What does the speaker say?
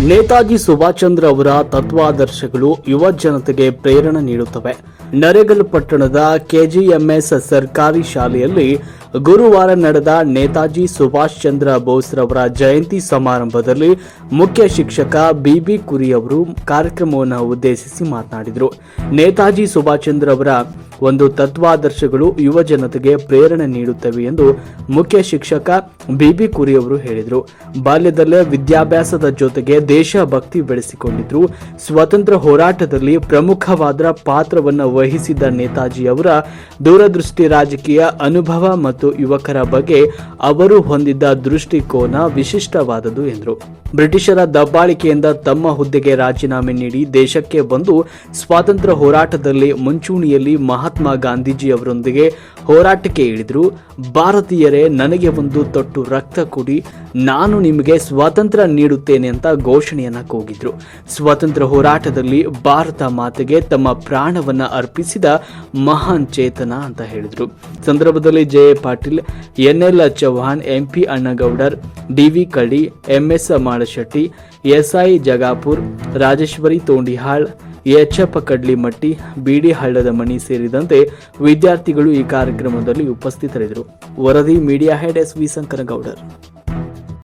ನೇತಾಜಿ ಸುಭಾಷ್ ಚಂದ್ರ ಅವರ ತತ್ವಾದರ್ಶಗಳು ಯುವ ಜನತೆಗೆ ಪ್ರೇರಣೆ ನೀಡುತ್ತವೆ. ನರೇಗಲ್ ಪಟ್ಟಣದ ಕೆಜಿಎಂಎಸ್ ಸರ್ಕಾರಿ ಶಾಲೆಯಲ್ಲಿ ಗುರುವಾರ ನಡೆದ ನೇತಾಜಿ ಸುಭಾಷ್ ಚಂದ್ರ ಬೋಸ್ರವರ ಜಯಂತಿ ಸಮಾರಂಭದಲ್ಲಿ ಮುಖ್ಯ ಶಿಕ್ಷಕ ಬಿಬಿ ಕುರಿ ಅವರು ಕಾರ್ಯಕ್ರಮವನ್ನು ಉದ್ದೇಶಿಸಿ ಮಾತನಾಡಿದರು. ನೇತಾಜಿ ಸುಭಾಷ್ ಚಂದ್ರ ಅವರ ಒಂದು ತತ್ವಾದರ್ಶಗಳು ಯುವ ಜನತೆಗೆ ಪ್ರೇರಣೆ ನೀಡುತ್ತವೆ ಎಂದು ಮುಖ್ಯ ಶಿಕ್ಷಕ ಬಿಬಿ ಕುರಿ ಅವರು ಹೇಳಿದರು. ಬಾಲ್ಯದಲ್ಲೇ ವಿದ್ಯಾಭ್ಯಾಸದ ಜೊತೆಗೆ ದೇಶಭಕ್ತಿ ಬೆಳೆಸಿಕೊಂಡಿದ್ರು. ಸ್ವಾತಂತ್ರ್ಯ ಹೋರಾಟದಲ್ಲಿ ಪ್ರಮುಖವಾದ ಪಾತ್ರವನ್ನು ವಹಿಸಿದ್ದ ನೇತಾಜಿ ಅವರ ದೂರದೃಷ್ಟಿ, ರಾಜಕೀಯ ಅನುಭವ ಮತ್ತು ಯುವಕರ ಬಗ್ಗೆ ಅವರು ಹೊಂದಿದ್ದ ದೃಷ್ಟಿಕೋನ ವಿಶಿಷ್ಟವಾದದ್ದು ಎಂದರು. ಬ್ರಿಟಿಷರ ದಬ್ಬಾಳಿಕೆಯಿಂದ ತಮ್ಮ ಹುದ್ದೆಗೆ ರಾಜೀನಾಮೆ ನೀಡಿ ದೇಶಕ್ಕೆ ಬಂದು ಸ್ವಾತಂತ್ರ್ಯ ಹೋರಾಟದಲ್ಲಿ ಮುಂಚೂಣಿಯಲ್ಲಿ ಮಹಾತ್ಮ ಗಾಂಧೀಜಿ ಅವರೊಂದಿಗೆ ಹೋರಾಟಕ್ಕೆ ಇಳಿದ್ರು. ಭಾರತೀಯರೇ, ನನಗೆ ಒಂದು ತೊಟ್ಟು ರಕ್ತ ಕೊಡಿ, ನಾನು ನಿಮಗೆ ಸ್ವಾತಂತ್ರ್ಯ ನೀಡುತ್ತೇನೆ ಅಂತ ಘೋಷಣೆಯನ್ನ ಕೂಗಿದ್ರು. ಸ್ವಾತಂತ್ರ್ಯ ಹೋರಾಟದಲ್ಲಿ ಭಾರತ ಮಾತೆಗೆ ತಮ್ಮ ಪ್ರಾಣವನ್ನ ಅರ್ಪಿಸಿದ ಮಹಾನ್ ಚೇತನ ಅಂತ ಹೇಳಿದ್ರು. ಸಂದರ್ಭದಲ್ಲಿ J Patil, NL Chauhan, MP Annagoudar, DV Kalli, MS Malashetti, SI Jagapur, Rajeshwari Tondihal, HF Kadlimatti, BD ಹಳ್ಳದ ಮಣಿ ಸೇರಿದಂತೆ ವಿದ್ಯಾರ್ಥಿಗಳು ಈ ಕಾರ್ಯಕ್ರಮದಲ್ಲಿ ಉಪಸ್ಥಿತರಿದ್ದರು. ವರದಿ ಮೀಡಿಯಾ ಹೆಡ್ ಎಸ್ ವಿ ಶಂಕರಗೌಡರ್.